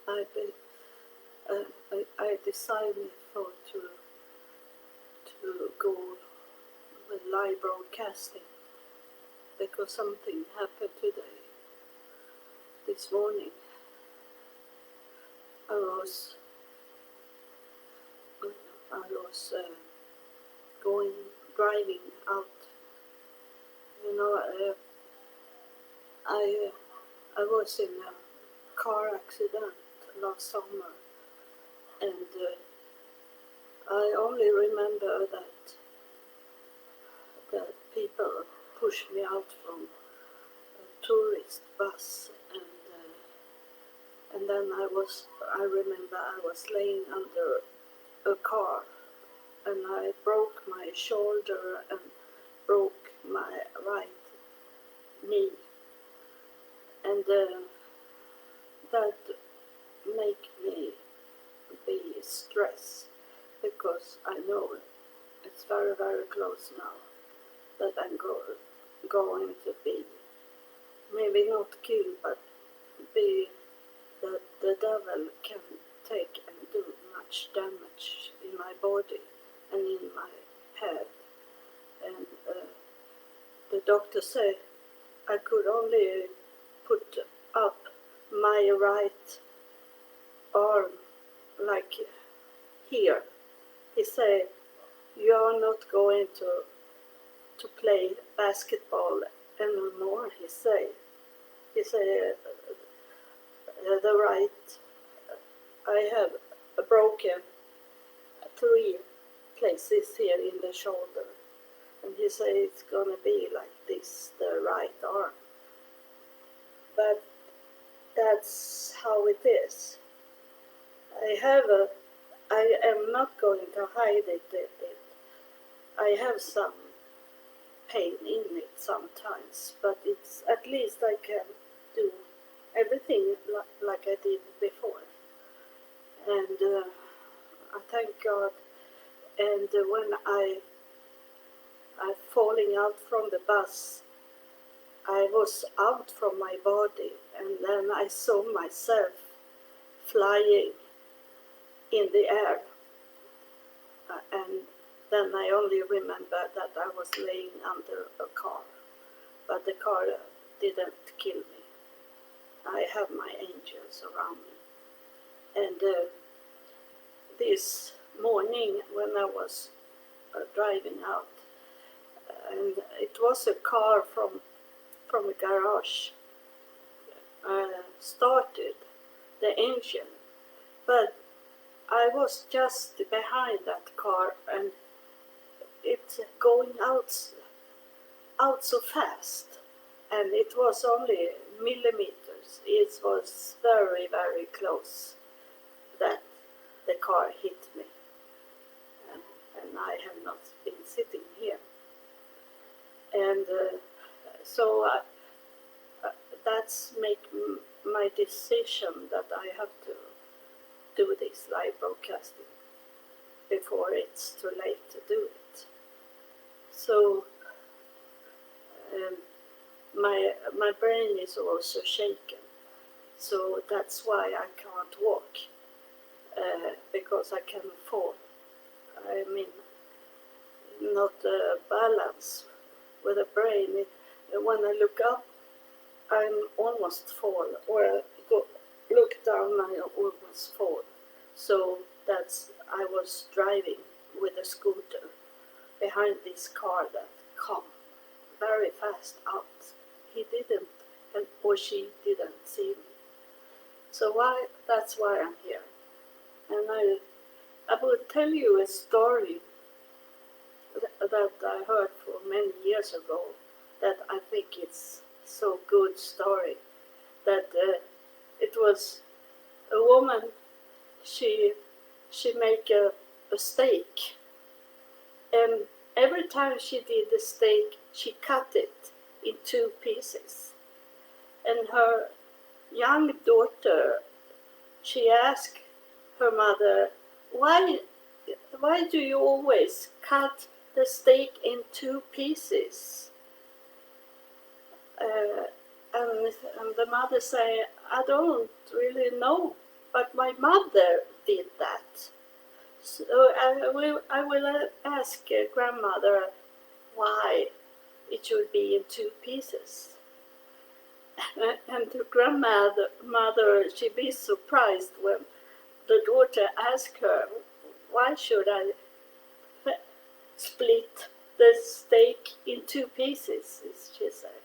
I decided to go with live broadcasting because something happened today. This morning I was driving out. I was in a car accident last summer, and I only remember that people pushed me out from a tourist bus, and then I remember I was laying under a car, and I broke my shoulder and broke my right knee, and that make me be stressed because I know it's very, very close now that I'm going to be maybe not killed, but be that the devil can take and do much damage in my body and in my head. And the doctor said I could only put up my right arm like here. He said, you are not going to play basketball anymore, he said. He said, the right, I have broken 3 places here in the shoulder. And he said it's going to be like this, the right arm. But that's how it is. I am not going to hide it. I have some pain in it sometimes, but it's at least I can do everything like I did before. And I thank God. And when I'm falling out from the bus, I was out from my body, and then I saw myself flying in the air, and then I only remember that I was laying under a car, but the car didn't kill me. I have my angels around me. And this morning when I was driving out, and it was a car from a garage, started the engine, but I was just behind that car, and it's going out so fast, and it was only millimeters. It was very, very close that the car hit me, and I have not been sitting here. And so that's make my decision that I have to do this live broadcasting before it's too late to do it. So my brain is also shaken, so that's why I can't walk, because I can fall. I mean, not balance with the brain. When I look up, I'm almost fall, or look down, I almost fall. So I was driving with a scooter behind this car that come very fast out. He didn't, or she didn't see me. So that's why I'm here. And I will tell you a story that I heard for many years ago, that I think it's so good story, that it was a woman. She make a steak, and every time she did the steak, she cut it in 2 pieces. And her young daughter, she asked her mother, why do you always cut the steak in 2 pieces? And the mother say, I don't really know, but my mother did that. So I will ask grandmother why it should be in two pieces. And the grandmother, she'd be surprised when the daughter asked her, why should I split the steak in two pieces, she said.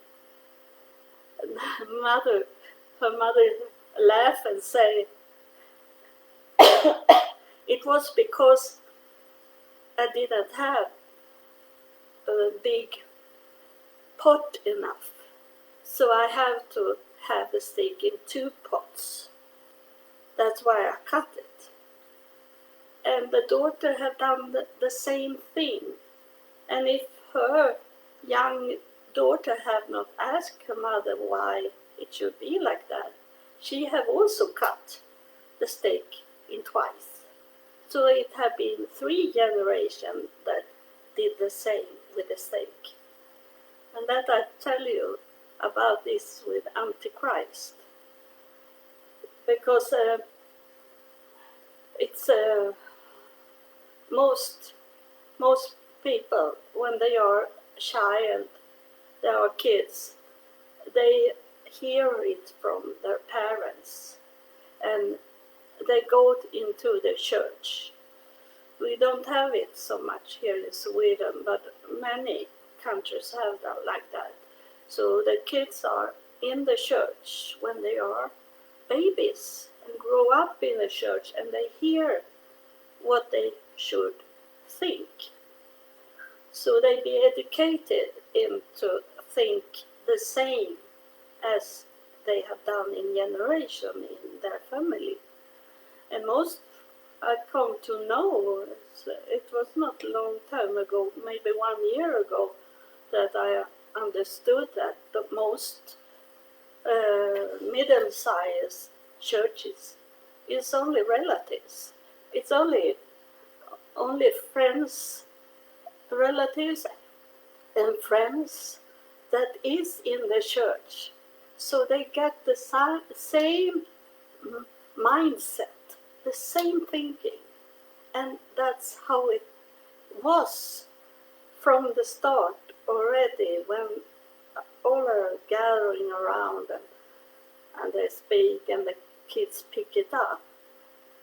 And her mother laughed and said, it was because I didn't have a big pot enough. So I have to have the steak in two pots. That's why I cut it. And the daughter had done the same thing. And if her young daughter had not asked her mother why it should be like that, she have also cut the steak in twice. So it had been 3 generations that did the same with the steak. And that I tell you about this with AntiChrist. Because it's most people, when they are shy and they are kids, they hear it from their parents and they go into the church. We don't have it so much here in Sweden, but many countries have that like that. So the kids are in the church when they are babies and grow up in the church, and they hear what they should think. So they be educated into think the same as they have done in generation in their family. And most I come to know, it was not a long time ago, maybe 1 year ago, that I understood that the most middle-sized churches is only relatives. It's only friends, relatives and friends that is in the church. So they get the same mindset, the same thinking. And that's how it was from the start already, when all are gathering around and they speak and the kids pick it up.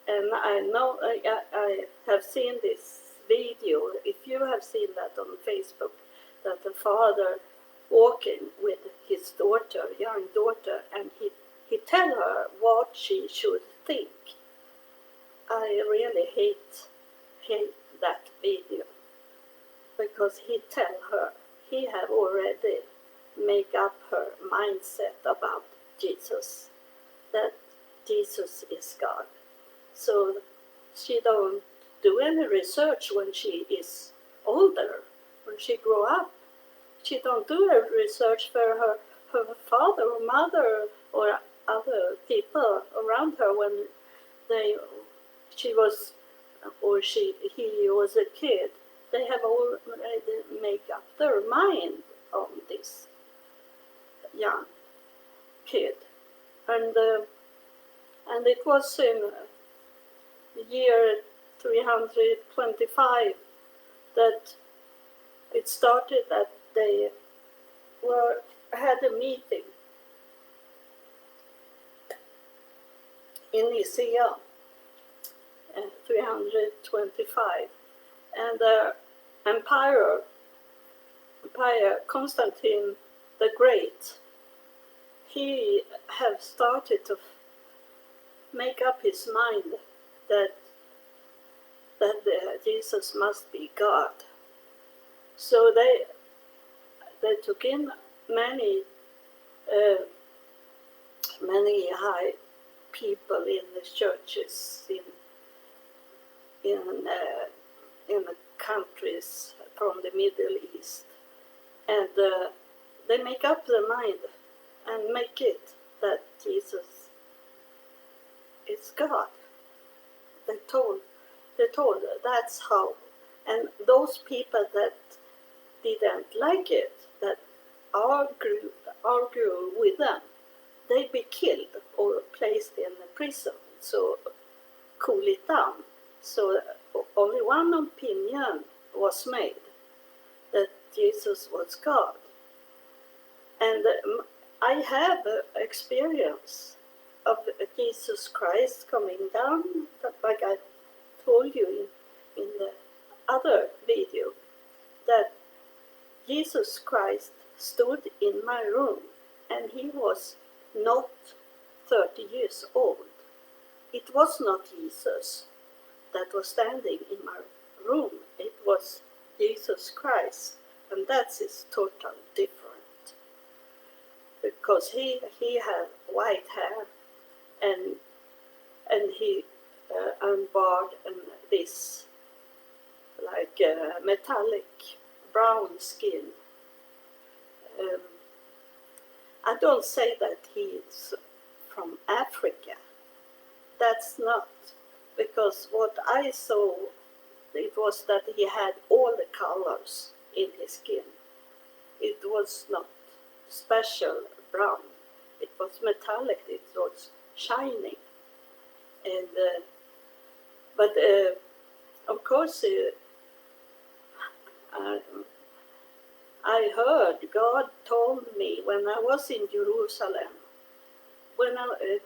And I know I have seen this video, if you have seen that on Facebook, that the father walking with his daughter, young daughter, and he tell her what she should think. I really hate that video, because he tell her, he have already make up her mindset about Jesus, that Jesus is God. So she don't do any research when she is older, when she grow up. She don't do a research for her father or mother or other people around her when he was a kid. They have already made up their mind on this young kid. And it was in the year 325 that it started, that they had a meeting in Nicaea, 325, and the Emperor Constantine the Great, he have started to make up his mind that Jesus must be God. So they took in many high people in the churches in the countries from the Middle East, and they make up their mind and make it that Jesus is God. They told that's how. And those people that didn't like it, that argue with them, they'd be killed or placed in a prison so cool it down. So only one opinion was made, that Jesus was God. And I have experience of Jesus Christ coming down, like I told you in the other video, that Jesus Christ stood in my room and he was not 30 years old. It was not Jesus that was standing in my room, it was Jesus Christ, and that is totally different, because he had white hair and he unbarred and this like metallic brown skin. I don't say that he's from Africa. That's not, because what I saw, it was that he had all the colors in his skin. It was not special brown. It was metallic. It was shining. And but of course, I heard God told me when I was in Jerusalem, when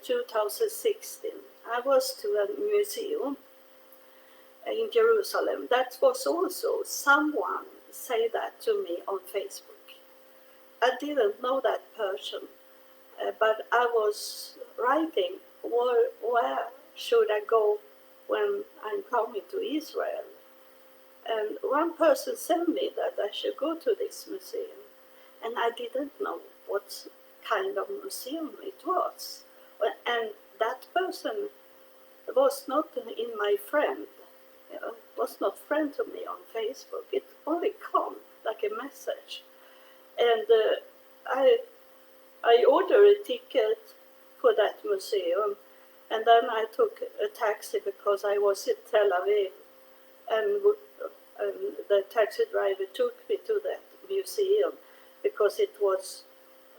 2016, I was to a museum in Jerusalem. That was also someone say that to me on Facebook. I didn't know that person, but I was writing, where should I go when I'm coming to Israel? And one person sent me that I should go to this museum, and I didn't know what kind of museum it was. And that person was not in my friend, was not friend to me on Facebook. It only come like a message. And I ordered a ticket for that museum, and then I took a taxi because I was in Tel Aviv, and the taxi driver took me to that museum because it was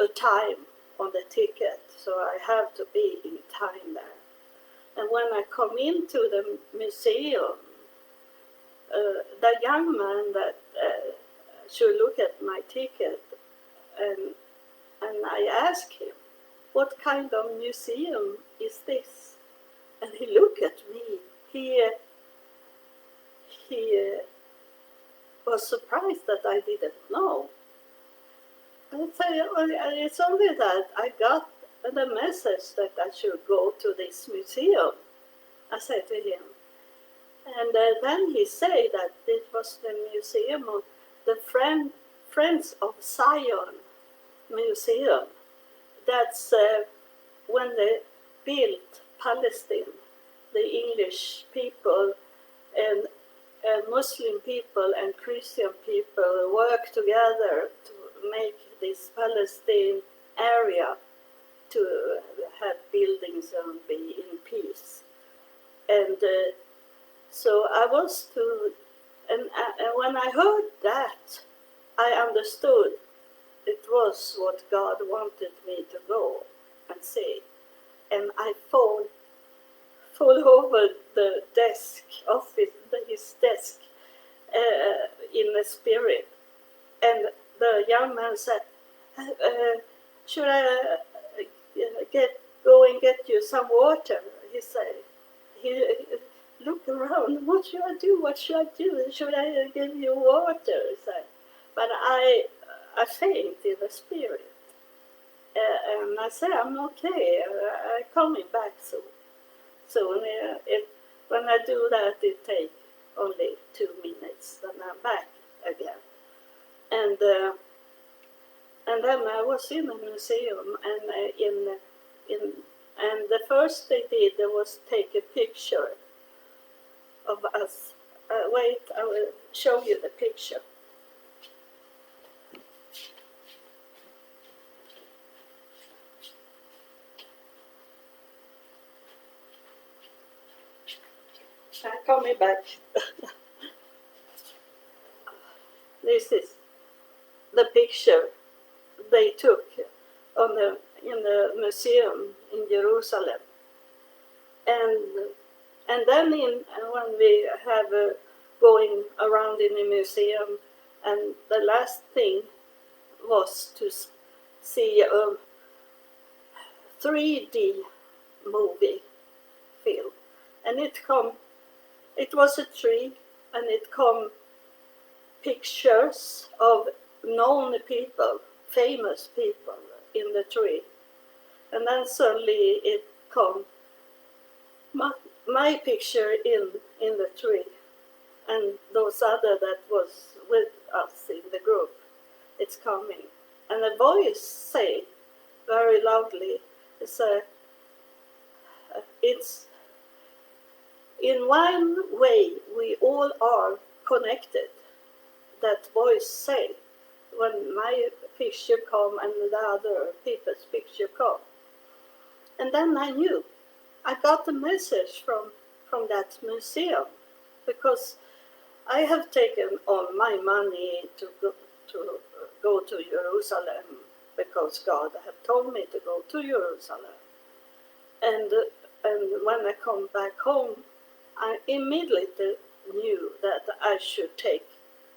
a time on the ticket, so I have to be in time there. And when I come into the museum, the young man that should look at my ticket, and I asked him, what kind of museum is this? And he looked at me. He was surprised that I didn't know. I said, it's only that I got the message that I should go to this museum, I said to him. And then he said that it was the museum of the Friends of Zion Museum. That's when they built Palestine, the English people and Muslim people and Christian people worked together to make this Palestine area to have buildings and be in peace. And so I was to, and when I heard that, I understood it was what God wanted me to go and see. And I fall over the desk, his desk, in the spirit. And the young man said, should I go and get you some water? He said, he looked around, what should I do? What should I do? Should I give you water? He said. But I faint in the spirit. And I said, I'm okay, I'm coming back soon. So when I do that, it takes only 2 minutes, then I'm back again. And then I was in the museum, and and the first they did was take a picture of us. Wait, I will show you the picture. Coming back. This is the picture they took in the museum in Jerusalem. and then when we have going around in the museum, and the last thing was to see a 3D movie film, and it was a tree, and it come pictures of known people, famous people in the tree, and then suddenly it come my picture in the tree, and those other that was with us in the group, it's coming, and a voice say very loudly, it's in one way we all are connected. That voice say when my picture come and the other people's picture come, and then I knew I got a message from that museum, because I have taken all my money to go to Jerusalem, because God had told me to go to Jerusalem. And when I come back home, I immediately knew that I should take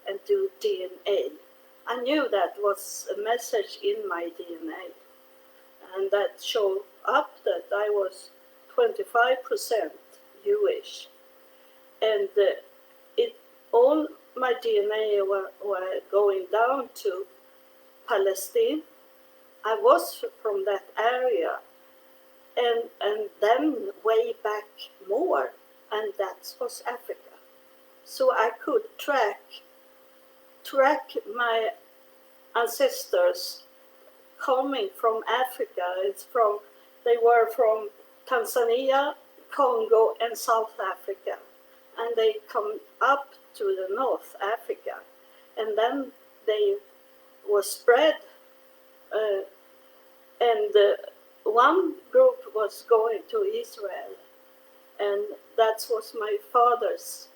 and do DNA. I knew that was a message in my DNA, and that showed up that I was 25% Jewish, and all my DNA were going down to Palestine. I was from that area, and then way back more, and that was Africa. So I could track my ancestors coming from Africa. They were from Tanzania, Congo, and South Africa, and they come up to the North Africa, and then they were spread, and one group was going to Israel, and that was my father's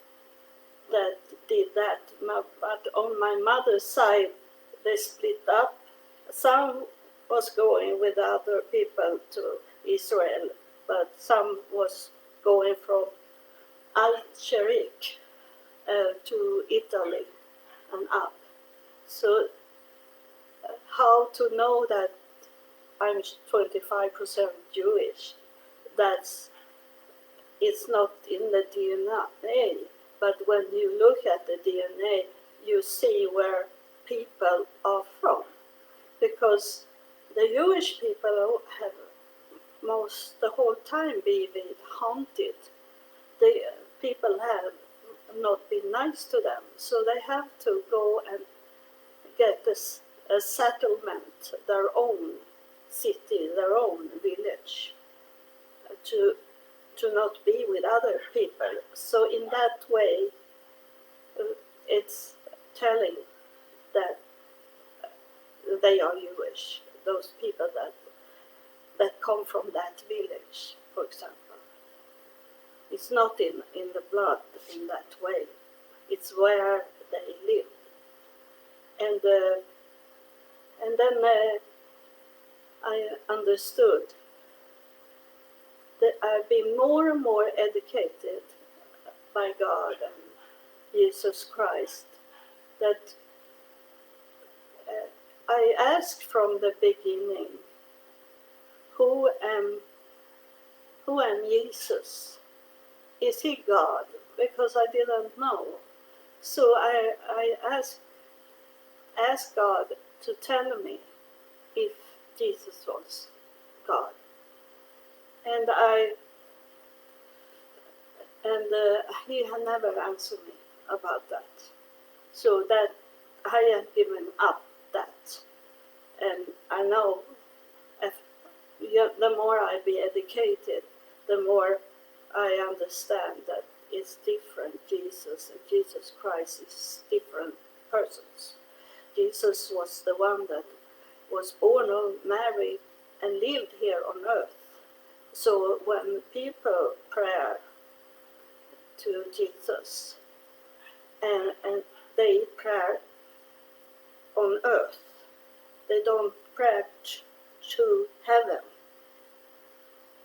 that did that. But on my mother's side, they split up. Some was going with other people to Israel, but some was going from Algeria to Italy and up. So how to know that I'm 25% Jewish? It's not in the DNA, but when you look at the DNA, you see where people are from, because the Jewish people have the whole time been haunted. The people have not been nice to them, so they have to go and get a settlement, their own city, their own village, to not be with other people. So in that way, it's telling that they are Jewish, those people that come from that village, for example. It's not in the blood in that way. It's where they live. And then I understood that I've been more and more educated by God and Jesus Christ, that I asked from the beginning, who am Jesus? Is he God? Because I didn't know. So I asked God to tell me if Jesus was God. And he had never answered me about that. So that I had given up that. And I know the more I be educated, the more I understand that it's different. Jesus and Jesus Christ is different persons. Jesus was the one that was born of Mary and lived here on earth. So when people pray to Jesus, and they pray on earth, they don't pray to heaven,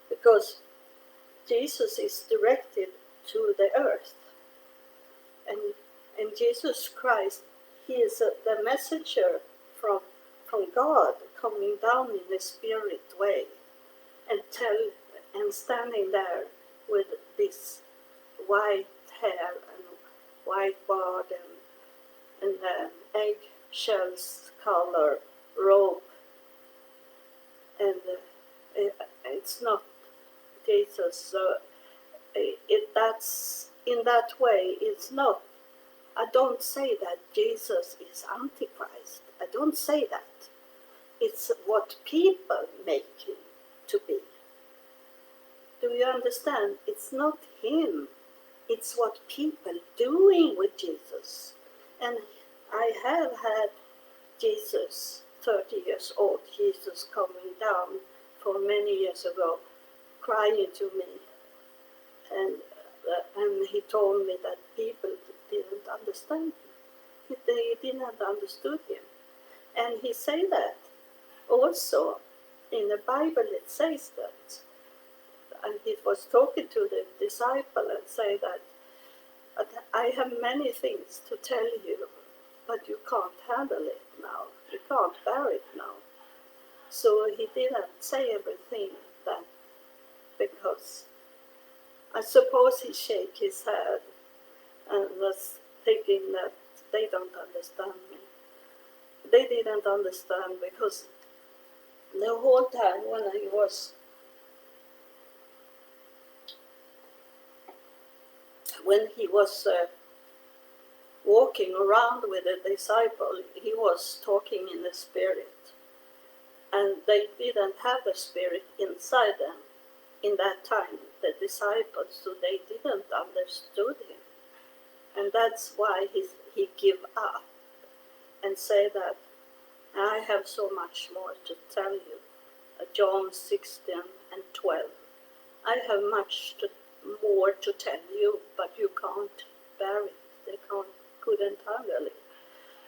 because Jesus is directed to the earth. And Jesus Christ, he is the messenger from God coming down in the spirit way and standing there with this white hair and white beard and eggshells color robe, and it's not Jesus. So that's in that way. It's not. I don't say that Jesus is Antichrist. I don't say that. It's what people make him to be. Do you understand? It's not him. It's what people doing with Jesus. And I have had Jesus, 30 years old, Jesus coming down for many years ago, crying to me. And he told me that people didn't understand him. They didn't understood him. And he said that also in the Bible it says that. And he was talking to the disciple and say that I have many things to tell you, but you can't handle it now. You can't bear it now. So he didn't say everything that, because I suppose he shook his head and was thinking that they don't understand me. They didn't understand because the whole time when he was walking around with the disciple, he was talking in the spirit. And they didn't have the spirit inside them in that time, the disciples, so they didn't understood him. And that's why he gave up and said that I have so much more to tell you. John 16 and 12. I have much more to tell you, but you can't bear it. They couldn't handle it.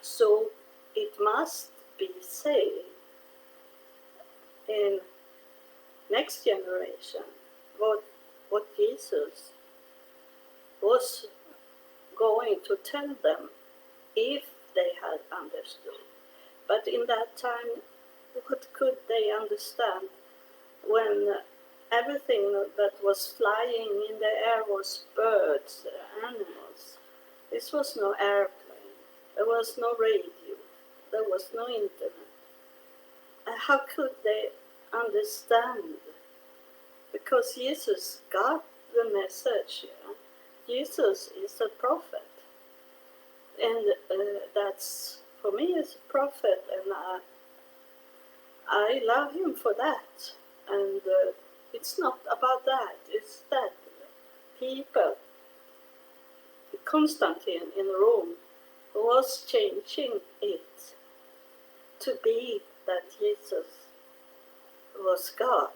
So it must be said in next generation what Jesus was going to tell them if they had understood. But in that time, what could they understand when everything that was flying in the air was birds, animals? This was no airplane. There was no radio. There was no internet. How could they understand? Because Jesus got the message. Jesus is a prophet. And that's, for me, is a prophet, and I love him for that. And it's not about that. It's that people, Constantine in Rome, was changing it to be that Jesus was God.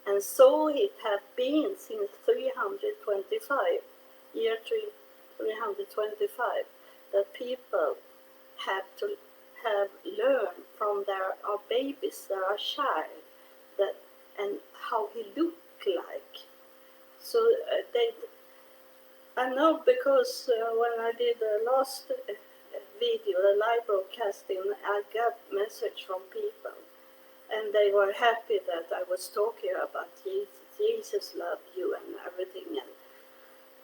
And so it had been since 325, year 325, that people had to have learned from their babies, their child, that and how he looked like. So I know because when I did the last video, the live broadcasting, I got message from people, and they were happy that I was talking about Jesus. Jesus loved you and everything,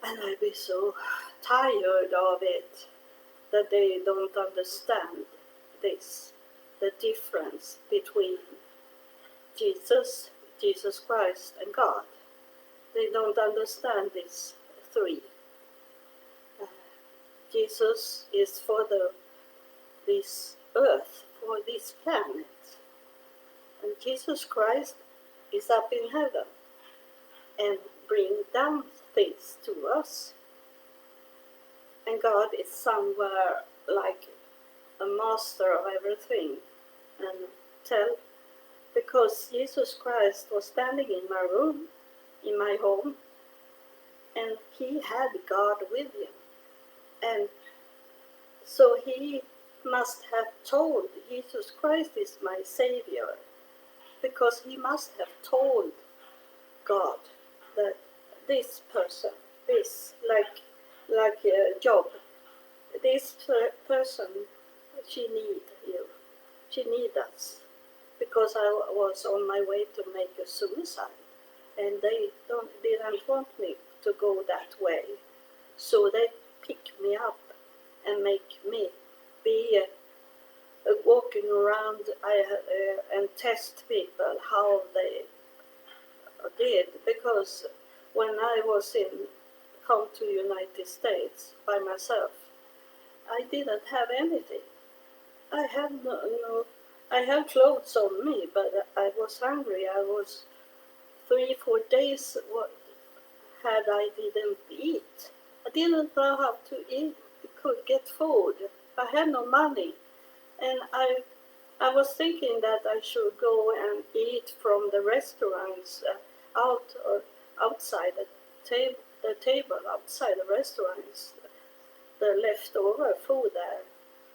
and I'd be so tired of it that they don't understand this, the difference between Jesus Christ and God. They don't understand these three. Jesus is for this earth, for this planet. And Jesus Christ is up in heaven and bring down things to us. And God is somewhere like a master of everything. And because Jesus Christ was standing in my room, in my home, and he had God with him. And so he must have told Jesus Christ is my Savior, because he must have told God that this person, this like a job. This person, she need you. She need us because I was on my way to make a suicide, and they didn't want me to go that way, so they pick me up and make me be walking around and test people how they did, because when I was in come to United States by myself, I didn't have anything. I had no I had clothes on me, but I was hungry. I was 3-4 days had I didn't eat. I didn't know how to eat. Could get food. I had no money, and I was thinking that I should go and eat from the restaurants outside the table outside the restaurants, the leftover food there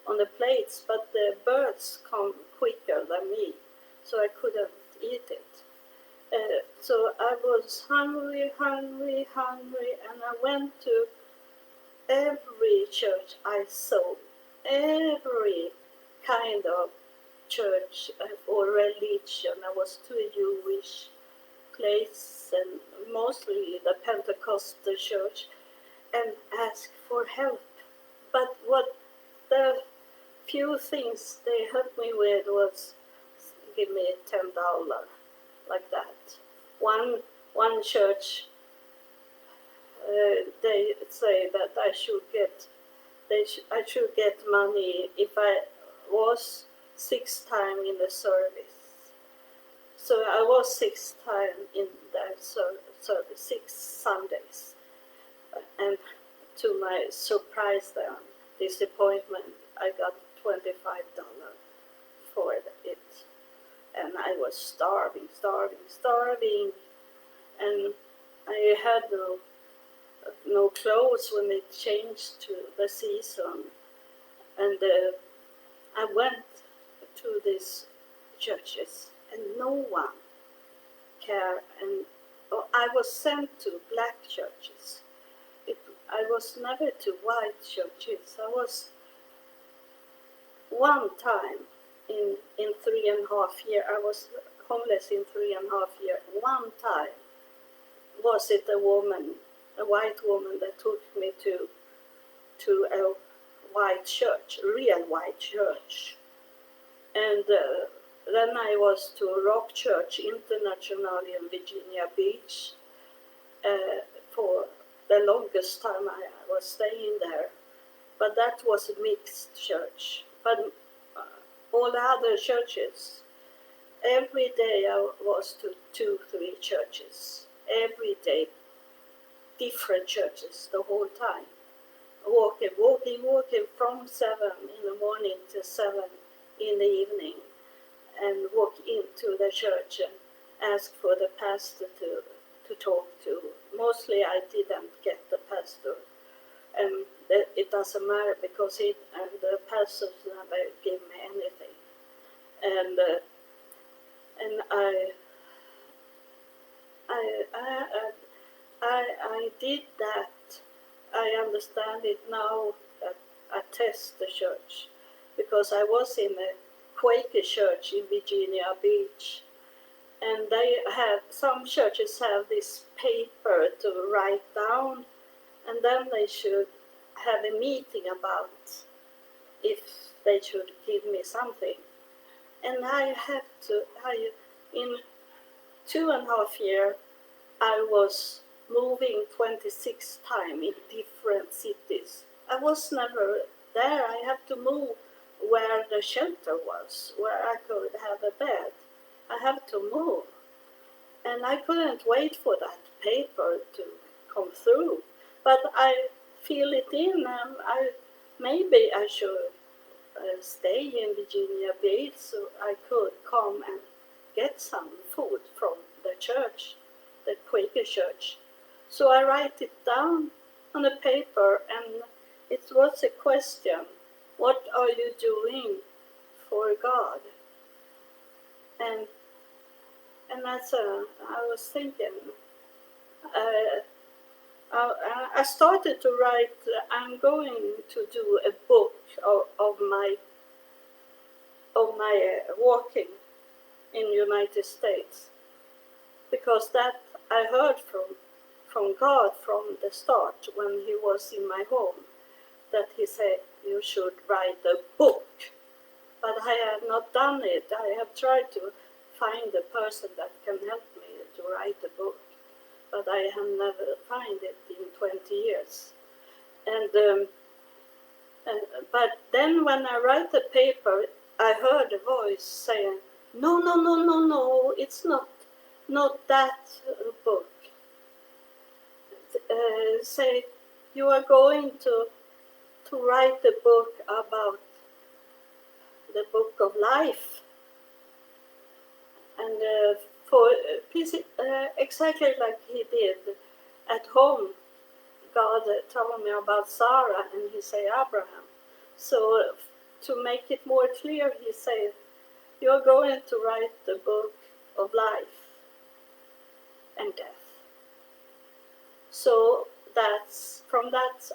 on the plates, but the birds come quicker than me, so I couldn't eat it. So I was hungry, and I went to every church I saw, every kind of church or religion. I was to a Jewish place and mostly the Pentecostal church, and asked for help. But what the few things they helped me with was give me $10, like that. One church, they say that I should get money if I was 6 times in the service. So I was 6 times in that service, 6 Sundays, and to my surprise and disappointment, I got $25 for it, and I was starving, and I had no clothes when it changed to the season, and I went to these churches, and no one cared, and I was sent to black churches. I was never to white churches. I was one time in 3.5 years. I was homeless in 3.5 years. One time was it a white woman that took me to a white church, a real white church. And then I was to a Rock Church International in Virginia Beach for the longest time I was staying there. But that was a mixed church. But all the other churches, every day I was to 2-3 churches. Every day, different churches the whole time. Walking from 7 in the morning to 7 in the evening, and walk into the church and ask for the pastor to talk to. Mostly I didn't get the pastor, and it doesn't matter because the pastors never gave me anything. And I did that. I understand it now that I test the church, because I was in a Quaker church in Virginia Beach, and some churches have this paper to write down, and then they should have a meeting about if they should give me something. And in 2.5 years, I was moving 26 times in different cities. I was never there. I had to move where the shelter was, where I could have a bed. I had to move. And I couldn't wait for that paper to come through. But I feel it in, and maybe I should stay in Virginia Beach so I could come and get some food from the church, the Quaker church. So I write it down on a paper, and it was a question: what are you doing for God? And I was thinking, I started to write. I'm going to do a book of my walking in the United States, because that I heard from God from the start when He was in my home, that He said you should write a book. But I have not done it. I have tried to find a person that can help me to write a book, but I have never found it in 20 years. But then when I write the paper, I heard a voice saying, "No, no, no, no, no! It's not that book. Say you are going to write a book about the book of life." And exactly like He did at home, God told me about Sarah, and He said Abraham. So to make it more clear, He said, "You're going to write the book of life and death." So that's from that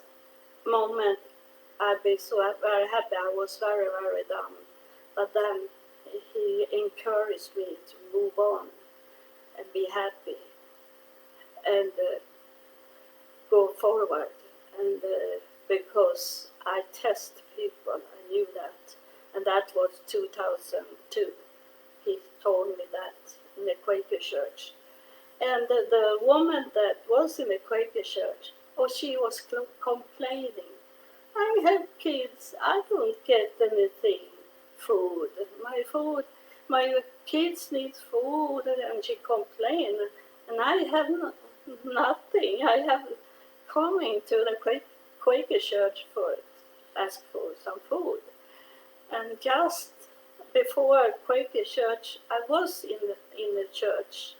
moment I've been so very happy. I was very, very down. But then He encouraged me to move on and be happy and go forward. And because I test people, I knew that. And that was 2002. He told me that in the Quaker church. And the woman that was in the Quaker church, she was complaining. "I have kids, I don't get anything, food. My kids need food," and she complained. And I have nothing. I have coming to the Quaker church for ask for some food. And just before Quaker church, I was in the church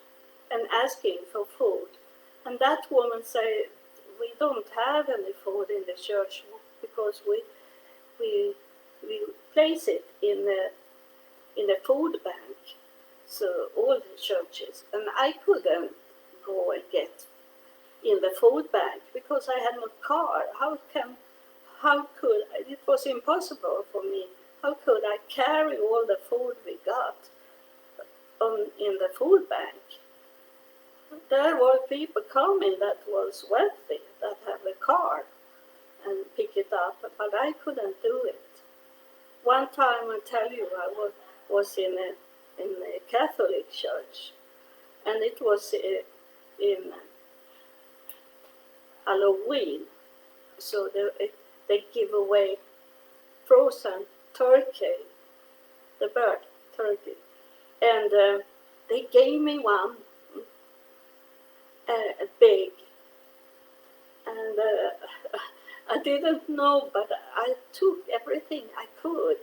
and asking for food. And that woman said, "We don't have any food in the church because we place it in the food bank." So all the churches, and I couldn't go and get in the food bank because I had no car. How could it was impossible for me. How could I carry all the food we got in the food bank? There were people coming that was wealthy, that have a car and pick it up, but I couldn't do it. One time, I tell you, I was in a Catholic church, and it was in Halloween, so they give away frozen turkey, the bird turkey, and they gave me one, big, and I didn't know, but I took everything I could.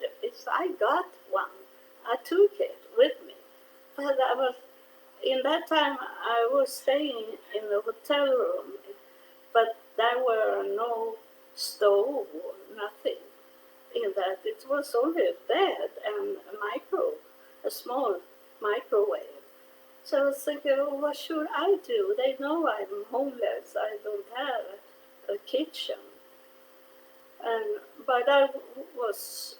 I got one. I took it with me. But in that time, I was staying in the hotel room, but there were no stove or nothing in that. It was only a bed and a small microwave. So I was thinking, what should I do? They know I'm homeless. I don't have a kitchen. But I was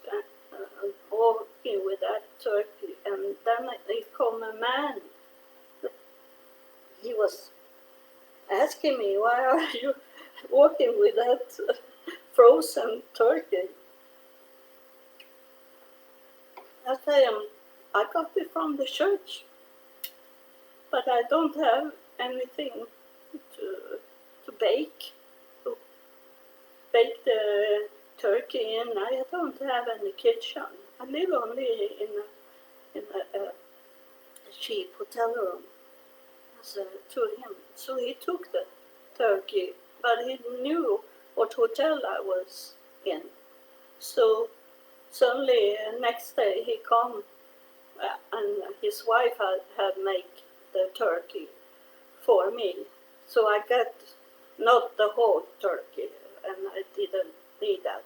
walking with that turkey, and then it came a man. He was asking me, "Why are you walking with that frozen turkey?" I say, "I got it from the church, but I don't have anything to bake the turkey in. I don't have any kitchen. I live only in a cheap hotel room." I said to him. So he took the turkey, but he knew what hotel I was in. So suddenly next day he come, and his wife had made the turkey for me. So I got not the whole turkey, and I didn't need that.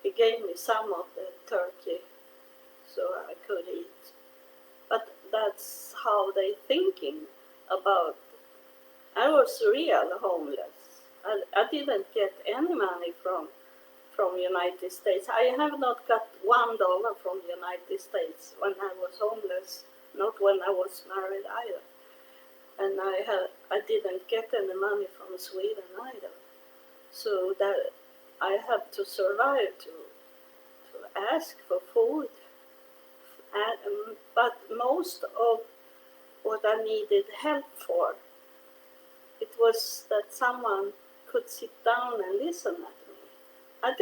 He gave me some of the turkey so I could eat. But that's how they thinking about. I was real homeless. I didn't get any money from United States. I have not got $1 from United States when I was homeless, not when I was married either. And I didn't get any money from Sweden either. So that I have to survive to ask for food. But most of what I needed help for, it was that someone could sit down and listen at me. I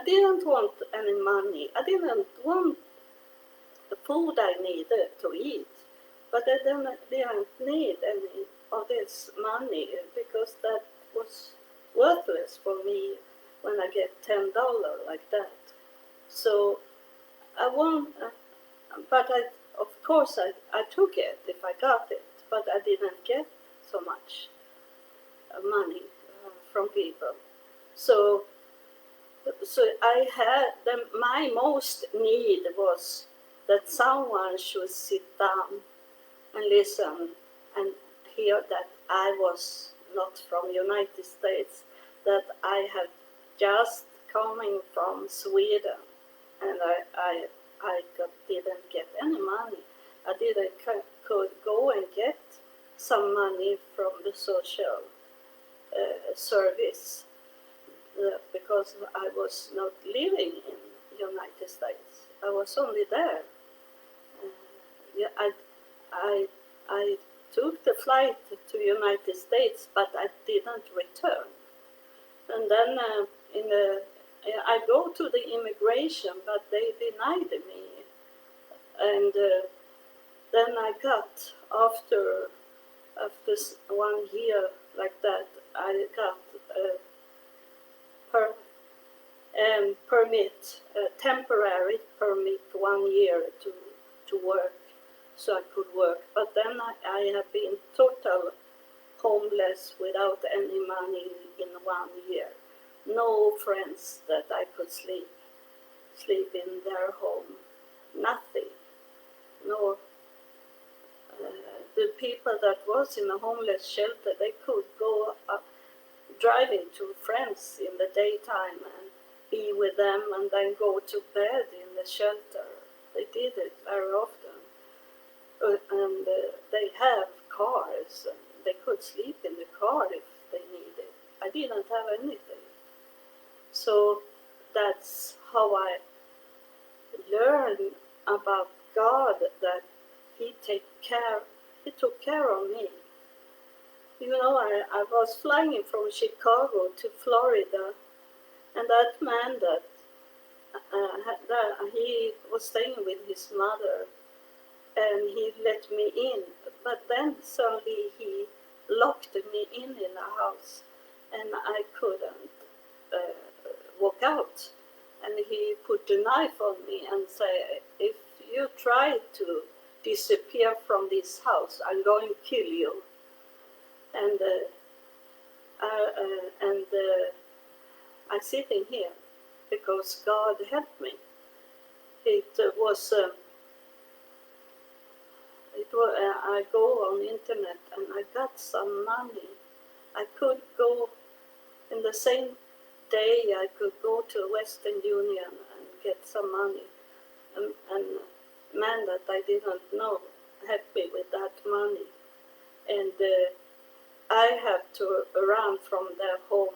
didn't want any money. I didn't want the food I needed to eat. But I didn't need any of this money because that was worthless for me when I get $10 like that. So I want, but of course I took it if I got it, but I didn't get so much money from people. So I had my most need was that someone should sit down and listen and hear that I was not from United States, that I had just coming from Sweden, and didn't get any money. I could go and get some money from the social service because I was not living in the United States. I was only there. I took the flight to United States, but I didn't return. And then I go to the immigration, but they denied me. And then I got, after 1 year like that, I got permit, temporary permit 1 year to work, so I could work. But then I have been total homeless without any money in 1 year. No friends that I could sleep in their home. Nothing. No. The people that was in a homeless shelter, they could go driving to friends in the daytime and be with them and then go to bed in the shelter. They did it very often. And they have cars, and they could sleep in the car if they needed. I didn't have anything. So that's how I learned about God, that He took care of me. You know, I was flying from Chicago to Florida, and that man that he was staying with his mother, and he let me in. But then suddenly he locked me in a house, and I couldn't walk out. And he put a knife on me and said, if you try to disappear from this house, I'm going to kill you. And I'm sitting here because God helped me. It was I go on the internet and I got some money. I could go in the same day. I could go to Western Union and get some money. And a man that I didn't know helped me with that money. And I have to run from their home,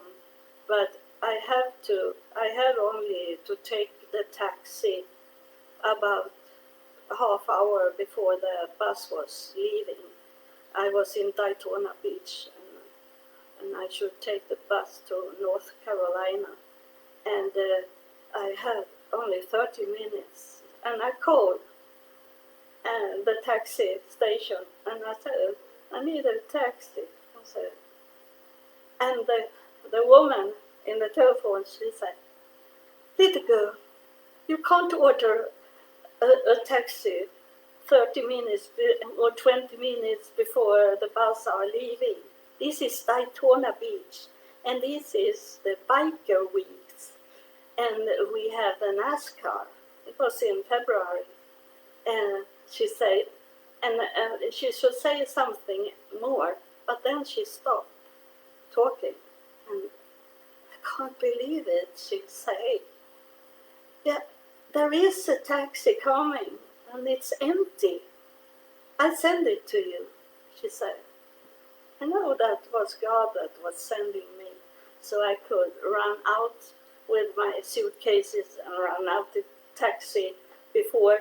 but I had only to take the taxi about a half hour before the bus was leaving. I was in Daytona Beach, and I should take the bus to North Carolina. And I had only 30 minutes. And I called the taxi station, and I said, I need a taxi. I said, and the woman in the telephone, she said, little girl, you can't order a taxi 30 minutes or 20 minutes before the bus are leaving. This is Daytona Beach, and this is the biker weeks, and we have the NASCAR. It was in February, and she said, and she should say something more, but then she stopped talking, and I can't believe it, she said. Yeah, there is a taxi coming, and it's empty. I'll send it to you, she said. I know that was God that was sending me, so I could run out with my suitcases and run out the taxi before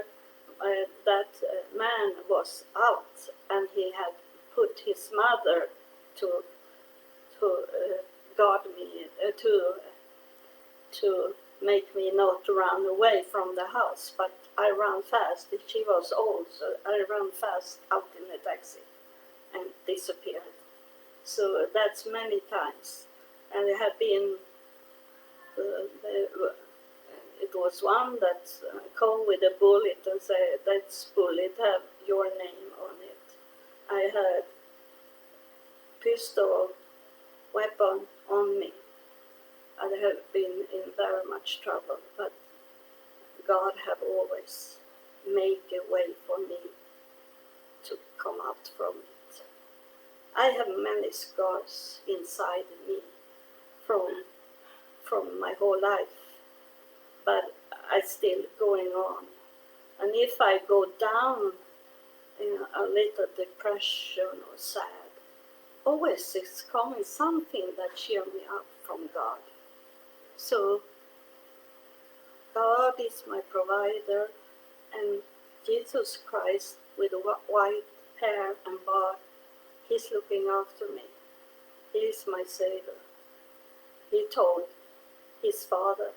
that man was out, and he had put his mother to guard me, to make me not run away from the house. But I ran fast. She was old, so I ran fast out in the taxi and disappeared. So that's many times. And there have been, it was one that come with a bullet and said, that bullet have your name on it. I had pistol weapon on me. I have been in very much trouble, but God have always made a way for me to come out from it. I have many scars inside me from my whole life, but I still going on. And if I go down in a little depression or sad, always is coming something that cheer me up from God. So God is my provider, and Jesus Christ with white hair and beard, He's looking after me. He is my Savior. He told his Father,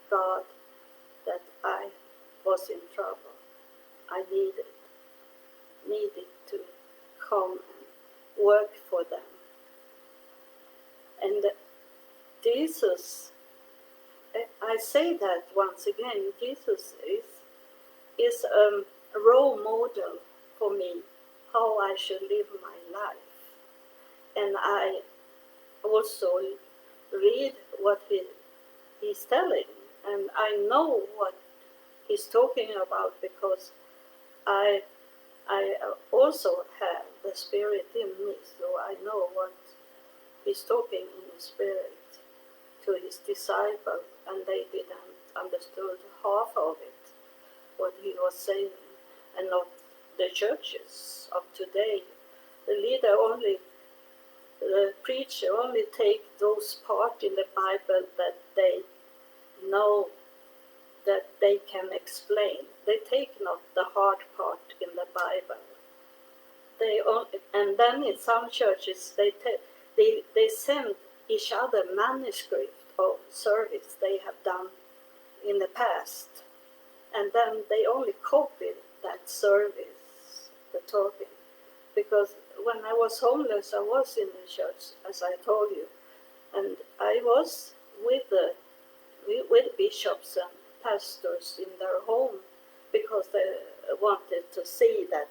God, that I was in trouble. I needed to come and work for them. And Jesus, I say that once again, Jesus is a role model for me, how I should live my life. And I also read what he's telling, and I know what he's talking about, because I also have the Spirit in me, so I know what he's talking in the Spirit to his disciples, and they didn't understood half of it, what he was saying, and not the churches of today. The preacher only take those parts in the Bible that they know, that they can explain. They take not the hard part in the Bible. And then in some churches they send each other manuscript of service they have done in the past, and then they only copy that service, the talking. Because when I was homeless, I was in the church, as I told you, and I was with bishops and pastors in their home, because they wanted to see that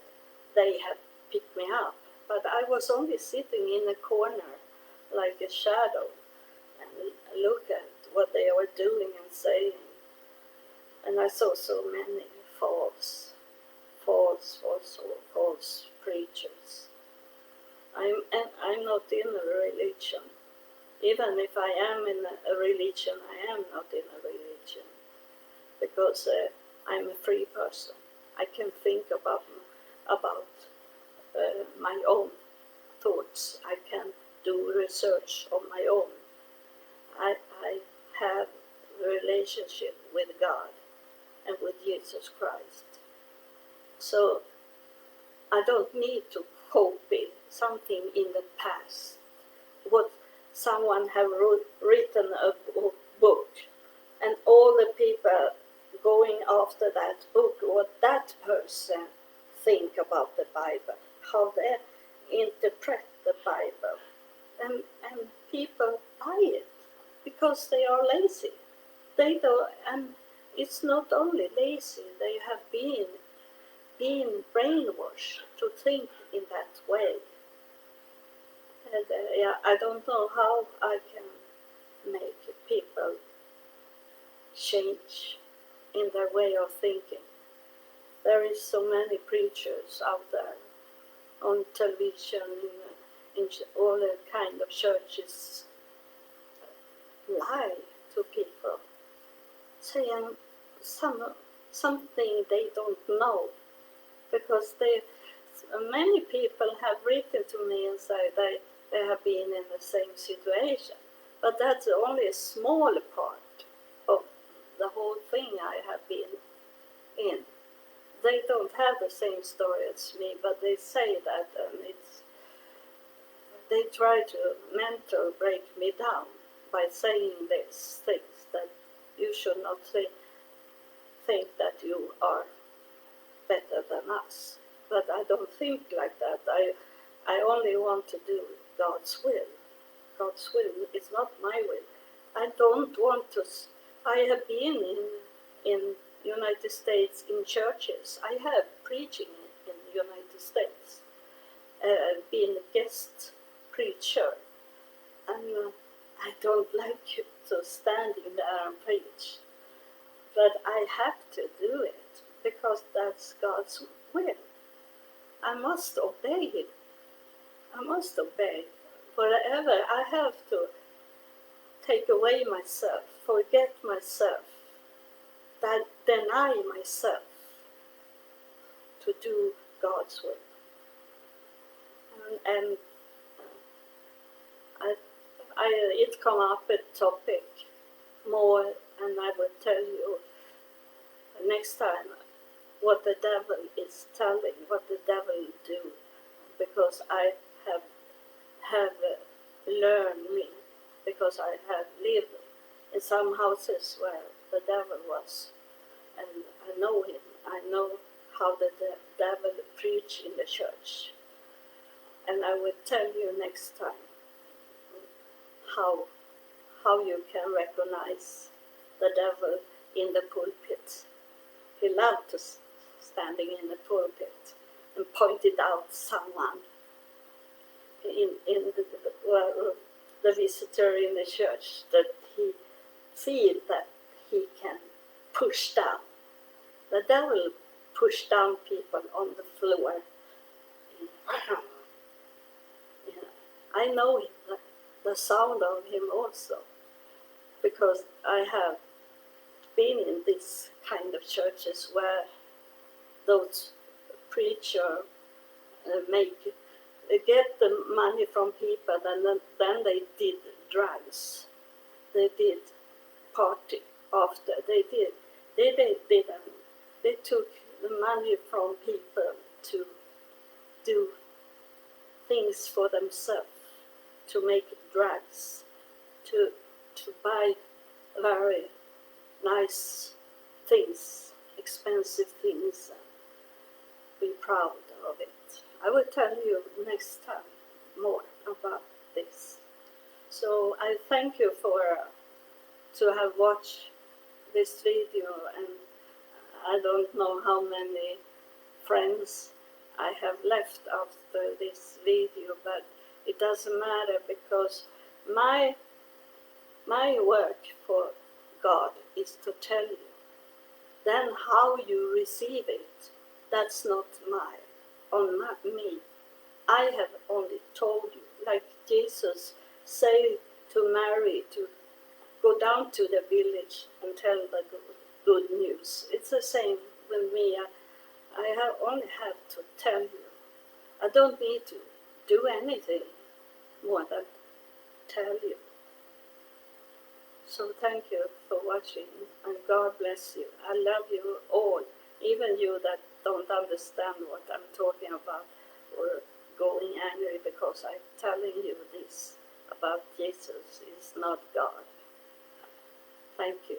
they had picked me up. But I was only sitting in a corner like a shadow and look at what they were doing and saying. And I saw so many false preachers. I'm not in a religion. Even if I am in a religion, I am not in a religion, because I'm a free person. I can think about my own thoughts. I can do research on my own. I have a relationship with God and with Jesus Christ. So I don't need to copy something in the past, what someone have written a book, and all the people going after that book, what that person think about the Bible, how they interpret the Bible, and people buy it because they are lazy. They don't, and it's not only lazy; they have been brainwashed to think in that way. And I don't know how I can make people change in their way of thinking. There is so many preachers out there on television, all the kind of churches lie to people, saying something they don't know, because many people have written to me and said they have been in the same situation, but that's only a small part of the whole thing I have been in. They don't have the same story as me, but they say that, and they try to mental break me down by saying these things, that you should not think that you are better than us. But I don't think like that. I only want to do God's will. God's will is not my will. I don't want to. I have been in United States in churches. I have preaching in the United States. Been a guest preacher, and I don't like to standing there and preach, but I have to do it because that's God's will. I must obey Him. I must obey. Forever I have to take away myself, forget myself, deny myself to do God's will. And it come up a topic more, and I will tell you next time what the devil is telling, what the devil do, because I have learned me, because I have lived in some houses where the devil was, and I know him. I know how the devil preach in the church, and I will tell you next time how you can recognize the devil in the pulpit. He loved to standing in the pulpit and pointed out someone in the visitor in the church that he feel that he can push down. The devil push down people on the floor. I know him, the sound of him also, because I have been in this kind of churches where those preachers get the money from people, and then they did drugs, they did party after, they took the money from people to do things for themselves, to make drugs, to buy very nice things, expensive things, and be proud of it. I will tell you next time more about this. So I thank you to have watched this video, and I don't know how many friends I have left after this video, but it doesn't matter, because my work for God is to tell you. Then how you receive it, that's not me. I have only told you, like Jesus said to Mary, to go down to the village and tell the good news. It's the same with me. I only have to tell you. I don't need to do anything more than tell you. So thank you for watching, and God bless you. I love you all, even you that don't understand what I'm talking about or going angry because I'm telling you this about Jesus is not God. Thank you.